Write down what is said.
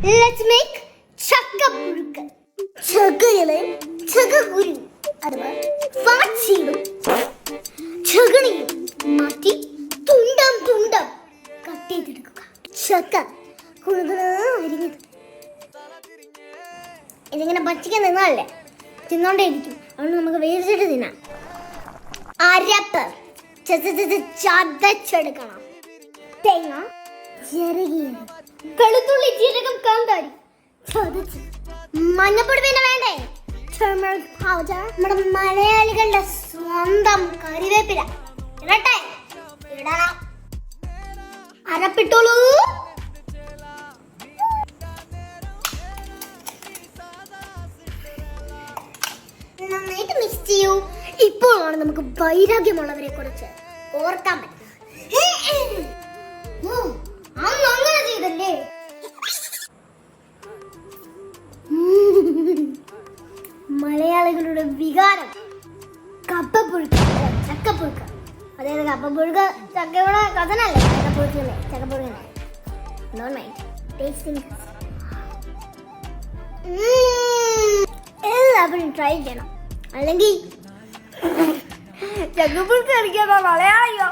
Let's make ചക്കപ്പുഴുക്ക്. ചക്കയിലയും ചക്കക്കുരു അഥവാ പാച്ചിയും ചകണിയും മാറ്റി തുണ്ടം തുണ്ടം കട്ട് ചെയ്തെടുക്കുക. ചക്ക അരിഞ്ഞത് ഇതിങ്ങനെ പച്ചിക്കാൻ നിന്നാലേ തിന്നോണ്ടേ ഇരിക്കും. അതുകൊണ്ട് നമുക്ക് വേവിച്ചിട്ട് തിന്നാം. അരപ്പ് ചതച്ചെടുക്കണം. തേങ്ങ ചിരകിയത്, വെളുത്തുള്ളി, ജീരകം, കാന്താരി ചതച്ച്, മഞ്ഞപ്പൊടി പിന്നെ വേണ്ടേ, ടർമറിക് പൗഡർ, നമ്മുടെ മലയാളികളുടെ സ്വന്തം കറിവേപ്പില ഇടട്ടെ, ഇടണം. അരപ്പിട്ടോളൂ. നന്നായിട്ട് മിക്സ് ചെയ്യൂ. ഇപ്പോഴാണ് നമുക്ക് വൈരാഗ്യമുള്ളവരെ കുറിച്ച് ഓർക്കാൻ പറ്റുന്നത്. അങ്ങനെ ചെയ്തല്ലേ. മലയാളികളുടെ വികാരം കപ്പപ്പുഴുക്ക്, ചക്കപ്പുഴുക്ക്. അതായത് കപ്പപ്പുഴുക്ക് ചക്കയുടെ കഥനല്ലേ, ചക്കപ്പുഴുക്കല്ലേ, ചക്കപ്പുഴുക്കല്ലേ. എല്ലാവരും ട്രൈ ചെയ്യണം, അല്ലെങ്കിൽ ചക്കപ്പുഴുക്ക് കളിക്കാൻ മലയാളിയോ.